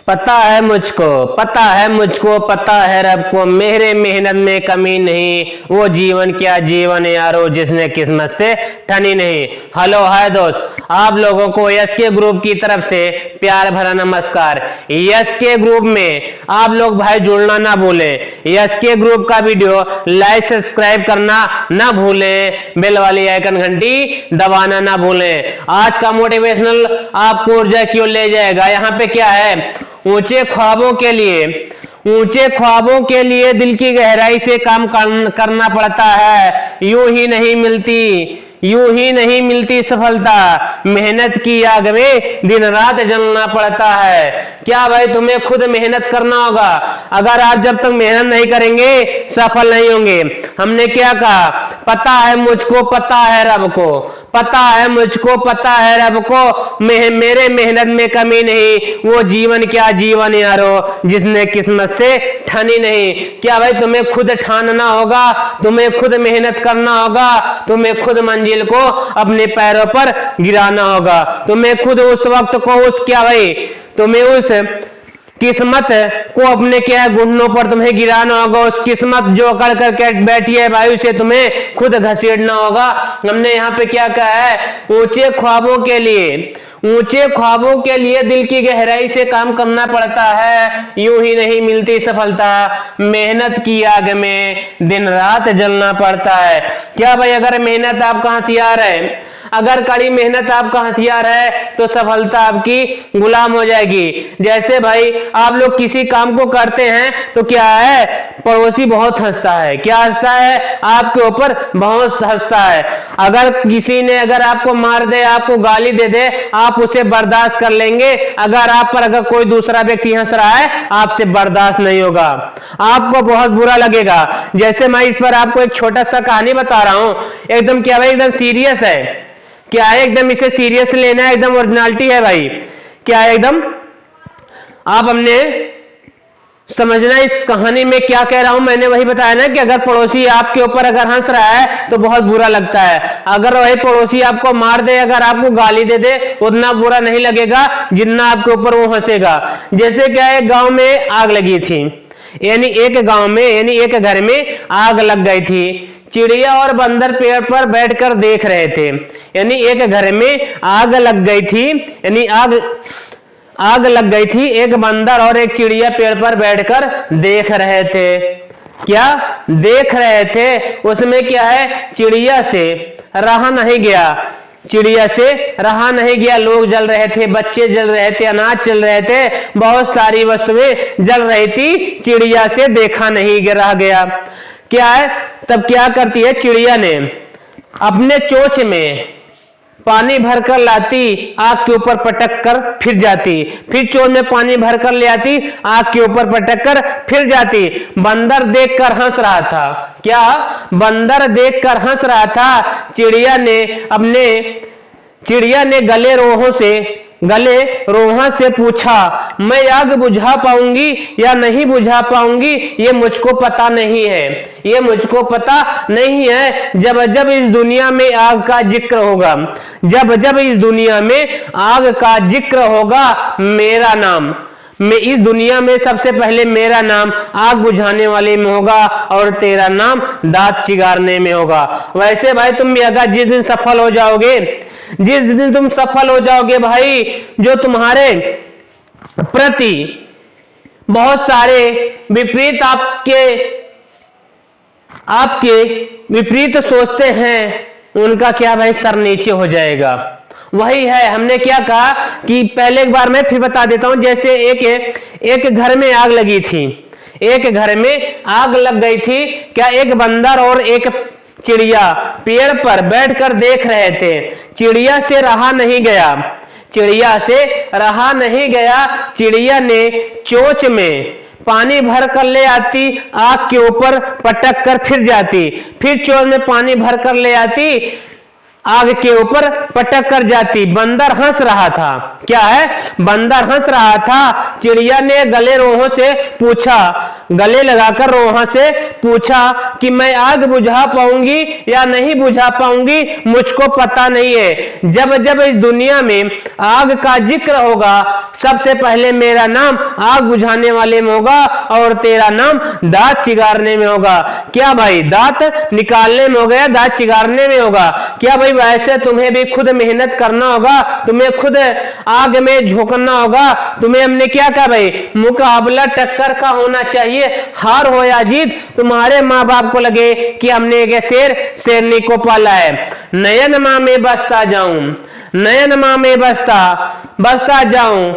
पता है मुझको, पता है मुझको, पता है रब को, मेरे मेहनत में कमी नहीं। वो जीवन क्या जीवन यारो जिसने किस्मत से ठनी नहीं। हेलो हाय दोस्त, आप लोगों को एसके ग्रुप की तरफ से प्यार भरा नमस्कार। एसके ग्रुप में आप लोग भाई जुड़ना ना भूलें। एसके ग्रुप का वीडियो लाइक सब्सक्राइब करना ना भूलें, बेल वाली आइकन घंटी दबाना ना भूलें। आज का मोटिवेशनल आपको ऊर्जा क्यों ले जाएगा। यहाँ पे क्या है, ऊंचे ख्वाबों के लिए दिल की गहराई से काम करना पड़ता है। यूं ही नहीं मिलती सफलता, मेहनत की आग में दिन रात जलना पड़ता है। क्या भाई, तुम्हें खुद मेहनत करना होगा। अगर आप जब तक मेहनत नहीं करेंगे सफल नहीं होंगे। हमने क्या कहा, पता है मुझको, पता है रब को, पता है मुझको, पता है रब को, मेरे मेहनत में कमी नहीं। वो जीवन क्या जीवन यारो जिसने किस्मत से ठनी नहीं। क्या भाई, तुम्हें खुद ठानना होगा, तुम्हें खुद मेहनत करना होगा, तुम्हें खुद मंजिल को अपने पैरों पर गिराना होगा। तुम्हें खुद उस वक्त को तुम्हें उस किस्मत को अपने क्या घुटनों पर तुम्हें गिराना होगा। उस किस्मत जो अकड़ करके बैठी है भाई, उसे तुम्हें खुद घसीटना होगा। हमने यहाँ पे क्या कहा है, ऊंचे ख्वाबों के लिए दिल की गहराई से काम करना पड़ता है। यूं ही नहीं मिलती सफलता, मेहनत की आग में दिन रात जलना पड़ता है। क्या भाई, अगर मेहनत आपका हथियार है, अगर कड़ी मेहनत आपका हथियार है तो सफलता आपकी गुलाम हो जाएगी। जैसे भाई आप लोग किसी काम को करते हैं तो क्या है, पड़ोसी बहुत हंसता है। क्या हंसता है, आपके ऊपर बहुत हंसता है। अगर किसी ने अगर आपको मार दे, आपको गाली दे दे, आप उसे बर्दाश्त कर लेंगे। अगर कोई दूसरा व्यक्ति हंस रहा है, आपसे बर्दाश्त नहीं होगा, आपको बहुत बुरा लगेगा। जैसे मैं इस पर आपको एक छोटा सा कहानी बता रहा हूं, एकदम क्या भाई, एकदम सीरियस है। क्या है, एकदम इसे सीरियस लेना है, एकदम ओरिजिनलिटी है भाई। क्या है, एकदम आप हमने समझना इस कहानी में क्या कह रहा हूं। मैंने वही बताया ना कि अगर पड़ोसी आपके ऊपर अगर हंस रहा है तो बहुत बुरा लगता है। अगर वही पड़ोसी आपको मार दे, अगर आपको गाली दे दे, उतना बुरा नहीं लगेगा जितना आपके ऊपर वो हंसेगा। जैसे क्या है, गांव में आग लगी थी, यानी एक घर में आग लग गई थी। चिड़िया और बंदर पेड़ पर बैठकर देख रहे थे। यानी एक घर में आग लग गई थी, यानी आग लग गई थी। एक बंदर और एक चिड़िया पेड़ पर बैठकर देख रहे थे। क्या देख रहे थे, उसमें क्या है, चिड़िया से रहा नहीं गया। लोग जल रहे थे, बच्चे जल रहे थे, अनाज जल रहे थे, बहुत सारी वस्तुएं जल रही थी। चिड़िया से देखा नहीं रह गया। क्या है, तब क्या करती है, चिड़िया ने अपने चोंच में पानी भरकर लाती, आग के ऊपर पटक कर फिर जाती। फिर चोंच में पानी भरकर ले आती, आग के ऊपर पटक कर फिर जाती। बंदर देखकर हंस रहा था। क्या, बंदर देखकर हंस रहा था। चिड़िया ने गले रोहा से पूछा, मैं आग बुझा पाऊंगी या नहीं बुझा पाऊंगी, ये मुझको पता नहीं है। जब इस दुनिया में आग का जिक्र होगा, मेरा नाम, मैं इस दुनिया में सबसे पहले मेरा नाम आग बुझाने वाले में होगा और तेरा नाम दांत चिगारने में होगा। वैसे भाई, तुम अगर जिस दिन तुम सफल हो जाओगे भाई, जो तुम्हारे प्रति बहुत सारे विपरीत आपके विपरीत सोचते हैं, उनका क्या भाई, सर नीचे हो जाएगा। वही है, हमने क्या कहा कि पहले एक बार मैं फिर बता देता हूं। जैसे एक घर में आग लगी थी, एक घर में आग लग गई थी। क्या, एक बंदर और एक चिड़िया पेड़ पर बैठकर देख रहे थे। चिड़िया से रहा नहीं गया। चिड़िया ने चोंच में पानी भर कर ले आती, आग के ऊपर पटक कर फिर जाती। फिर चोंच में पानी भर कर ले आती, आग के ऊपर पटक कर जाती। बंदर हंस रहा था। क्या है? बंदर हंस रहा था। चिड़िया ने गले रोहों से पूछा, गले लगाकर रोहा से पूछा कि मैं आग बुझा पाऊंगी या नहीं बुझा पाऊंगी, मुझको पता नहीं है। जब जब इस दुनिया में आग का जिक्र होगा, सबसे पहले मेरा नाम आग बुझाने वाले में होगा और तेरा नाम दांत चिगारने में होगा। क्या भाई? दांत निकालने में होगा या दांत चिगारने में होगा? क्या भाई? वैसे तुम्हें भी खुद मेहनत करना होगा, तुम्हें खुद आग में झोंकना होगा। तुम्हें हमने क्या कहा भाई? मुकाबला टक्कर का होना चाहिए। हार हो या जीत, तुम्हारे माँ बाप को लगे कि हमने एक शेरनी को पाला है। नयन माँ में बसता जाऊं, नयन माँ में बसता जाऊं,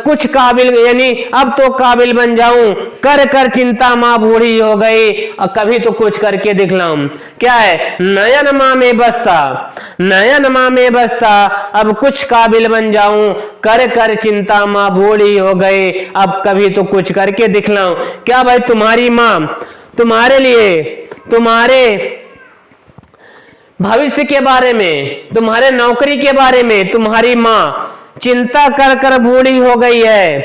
कुछ काबिल, यानी अब तो काबिल बन जाऊं। कर कर चिंता माँ बूढ़ी हो गई, और कभी तो कुछ करके दिखलाऊं। क्या है? नयन माँ में बसता, नयन माँ में बसता, अब कुछ काबिल बन जाऊं। कर कर चिंता माँ बूढ़ी हो गई, अब कभी तो कुछ करके दिखलाऊं। क्या भाई? तुम्हारी माँ तुम्हारे लिए, तुम्हारे भविष्य के बारे में, तुम्हारे नौकरी के बारे में तुम्हारी माँ चिंता कर कर बूढ़ी हो गई है,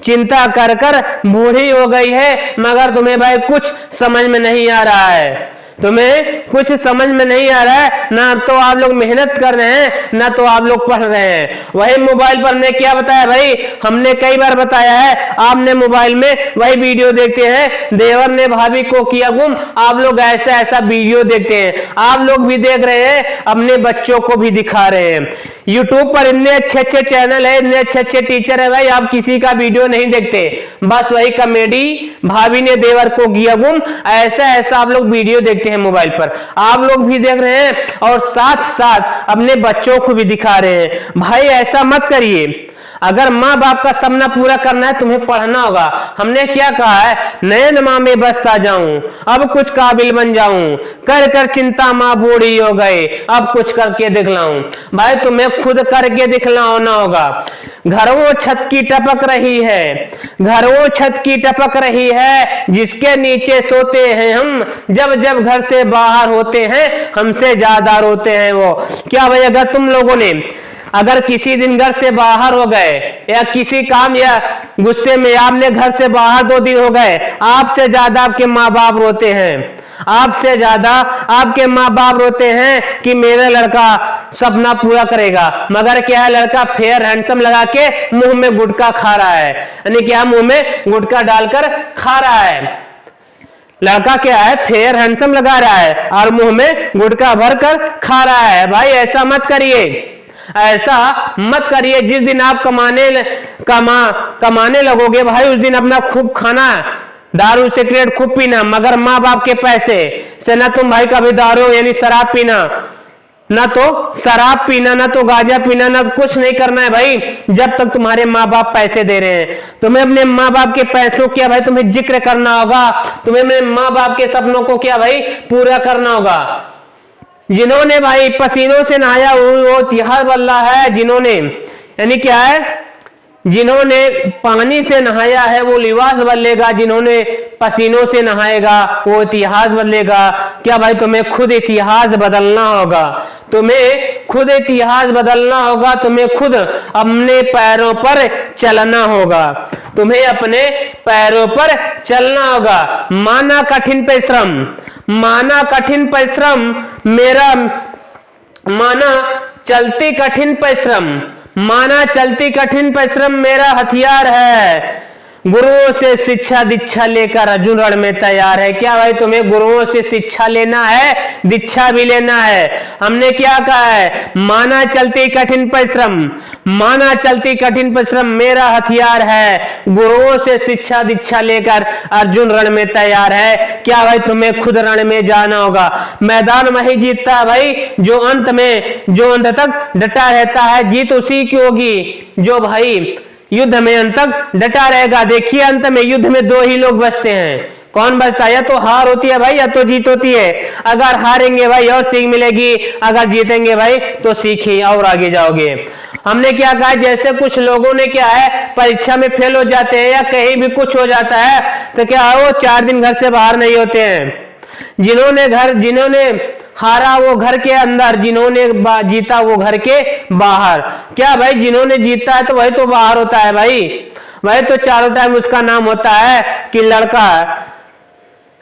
चिंता कर कर बूढ़ी हो गई है, मगर तुम्हें भाई कुछ समझ में नहीं आ रहा है। तुम्हें कुछ समझ में नहीं आ रहा है। ना तो आप लोग मेहनत कर रहे हैं, ना तो आप लोग पढ़ रहे हैं। वही मोबाइल पर ने क्या बताया भाई? हमने कई बार बताया है, आपने मोबाइल में वही वीडियो देखते हैं, देवर ने भाभी को किया गुम, आप लोग ऐसा ऐसा वीडियो देखते हैं। आप लोग भी देख रहे हैं, अपने बच्चों को भी दिखा रहे हैं। यूट्यूब पर इतने अच्छे अच्छे चैनल है, इतने अच्छे अच्छे टीचर है भाई, आप किसी का वीडियो नहीं देखते। बस वही कॉमेडी, भाभी ने देवर को किया गुम, ऐसा ऐसा आप लोग वीडियो देखते हैं मोबाइल पर। आप लोग भी देख रहे हैं और साथ साथ अपने बच्चों को भी दिखा रहे हैं। भाई ऐसा मत करिए। अगर माँ बाप का सपना पूरा करना है, तुम्हें पढ़ना होगा। हमने क्या कहा है? नयन माँ में बसता जाऊं, अब कुछ काबिल बन जाऊं। कर कर चिंता माँ बूढ़ी हो गए, अब कुछ करके दिखलाऊं। भाई तुम्हें खुद करके दिखलाना होगा। घरों छत की टपक रही है, घरों छत की टपक रही है, जिसके नीचे सोते हैं हम, जब जब घर से बाहर होते हैं, हमसे ज्यादा रोते हैं वो। क्या भाई? अगर तुम लोगों ने अगर किसी दिन घर से बाहर हो गए, या किसी काम या गुस्से में आपने घर से बाहर 2 दिन हो गए, आपसे ज्यादा आपके माँ बाप रोते हैं। आपसे ज्यादा आपके माँ बाप रोते हैं कि मेरा लड़का सपना पूरा करेगा, मगर क्या है? लड़का फेयर हैंडसम लगा के मुंह में गुटखा खा रहा है, यानी क्या? मुंह में गुटखा डालकर खा रहा है। लड़का क्या है? फेयर हैंडसम लगा रहा है और मुंह में गुटखा भरकर खा रहा है। भाई ऐसा मत करिए, ऐसा मत करिए। जिस दिन आप कमाने लगोगे भाई, उस दिन अपना खूब खाना, दारू सिगरेट खूब पीना, मगर माँ बाप के पैसे से ना तुम भाई कभी दारू यानी शराब पीना, ना तो शराब पीना, ना तो गांजा पीना, ना कुछ नहीं करना है भाई, जब तक तुम्हारे माँ बाप पैसे दे रहे हैं। तुम्हें अपने माँ बाप के पैसों क्या भाई तुम्हें जिक्र करना होगा। तुम्हें अपने माँ बाप के सपनों को क्या भाई पूरा करना होगा। जिन्होंने भाई पसीनों से नहाया वो तिहार बल्ला है, जिन्होंने यानी क्या है? जिन्होंने पानी से नहाया है वो लिबास बदलेगा, जिन्होंने पसीनों से नहाएगा वो इतिहास बदलेगा। क्या भाई? तुम्हें खुद इतिहास बदलना होगा, तुम्हें खुद इतिहास बदलना होगा, तुम्हें खुद अपने पैरों पर चलना होगा, तुम्हें अपने पैरों पर चलना होगा। माना कठिन परिश्रम, माना कठिन परिश्रम मेरा, माना चलती कठिन परिश्रम, माना चलती कठिन परिश्रम मेरा हथियार है। गुरुओं से शिक्षा दीक्षा लेकर अर्जुन रण में तैयार है। क्या भाई? तुम्हें गुरुओं से शिक्षा लेना है, दीक्षा भी लेना है। हमने क्या कहा है? माना चलती कठिन परिश्रम, माना चलती कठिन परिश्रम मेरा हथियार है। गुरुओं से शिक्षा दीक्षा लेकर अर्जुन रण में तैयार है। क्या भाई? तुम्हें खुद रण में जाना होगा। मैदान वही जीतता है भाई जो अंत तक डटा रहता है। जीत उसी की होगी जो भाई युद्ध में अंत तक डटा रहेगा। देखिए अंत में युद्ध में 2 ही लोग बचते हैं। कौन बचता है? या तो हार होती है भाई, या तो जीत होती है। अगर हारेंगे भाई और सीख मिलेगी, अगर जीतेंगे भाई तो सीखी और आगे जाओगे। हमने क्या कहा? जैसे कुछ लोगों ने क्या है, परीक्षा में फेल हो जाते हैं या कहीं भी कुछ हो जाता है तो क्या वो 4 दिन घर से बाहर नहीं होते हैं। जिन्होंने हारा वो घर के अंदर, जिन्होंने जीता वो घर के बाहर। क्या भाई, जिन्होंने जीता है तो वही तो बाहर होता है भाई, वही तो चारों टाइम उसका नाम होता है कि लड़का,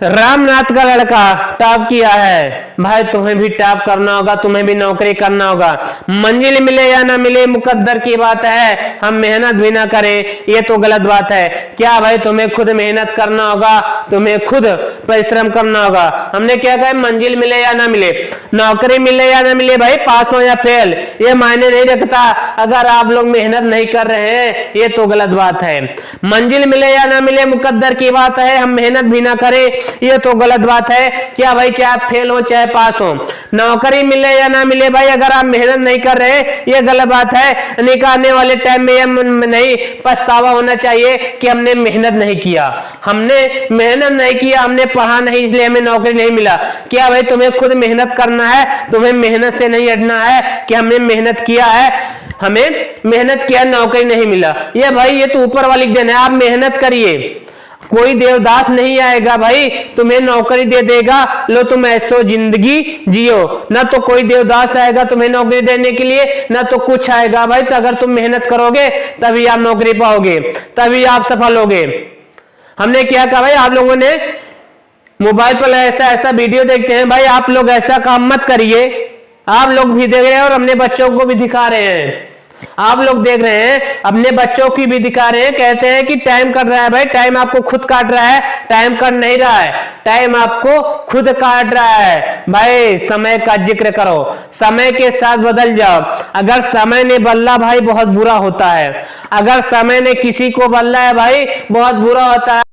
रामनाथ का लड़का टॉप किया है। भाई तुम्हें भी टॉप करना होगा, तुम्हें भी नौकरी करना होगा। मंजिल मिले या ना मिले मुकद्दर की बात है, हम मेहनत भी ना करें ये तो गलत बात है। क्या भाई, तुम्हें खुद मेहनत करना होगा, तुम्हें खुद परिश्रम करना होगा। हमने क्या कहा, मंजिल मिले या ना मिले, नौकरी मिले या ना मिले, भाई पास हो या फेल ये मायने नहीं रखता। अगर आप लोग मेहनत नहीं कर रहे हैं ये तो गलत बात है। मंजिल मिले या ना मिले मुकद्दर की बात है, हम मेहनत भी ना करें ये तो गलत बात है। क्या भाई, चाहे आप फेल हो चाहे पास हो, नौकरी मिले या ना मिले, भाई अगर आप मेहनत नहीं कर रहे ये गलत बात है। निकालने वाले टाइम में ये नहीं पछतावा होना चाहिए कि हमने मेहनत नहीं किया, हमने मेहनत नहीं किया, हमने पढ़ा नहीं इसलिए हमें नौकरी नहीं मिला। क्या भाई, तुम्हें खुद मेहनत करना है, तुम्हें मेहनत से नहीं हटना है कि हमने मेहनत किया है, हमें मेहनत किया नौकरी नहीं मिला। ये भाई ये तो ऊपर वाली देन है, आप मेहनत करिए, कोई देवदास नहीं आएगा भाई तुम्हें नौकरी दे देगा लो तुम ऐसो जिंदगी जियो। ना तो कोई देवदास आएगा तुम्हें नौकरी देने के लिए, ना तो कुछ आएगा भाई। तो अगर तुम मेहनत करोगे तभी आप नौकरी पाओगे, तभी आप सफल होगे। हमने क्या कहा भाई, आप लोगों ने मोबाइल पर ऐसा ऐसा वीडियो देखते हैं, भाई आप लोग ऐसा काम मत करिए। आप लोग भी देख रहे हैं और अपने बच्चों को भी दिखा रहे हैं, आप लोग देख रहे हैं अपने बच्चों की भी दिखा रहे हैं। कहते हैं कि टाइम कट रहा है, भाई टाइम आपको खुद काट रहा है, टाइम कट नहीं रहा है, टाइम आपको खुद काट रहा है। भाई समय का जिक्र करो, समय के साथ बदल जाओ। अगर समय ने बदला भाई बहुत बुरा होता है, अगर समय ने किसी को बदला है भाई बहुत बुरा होता है।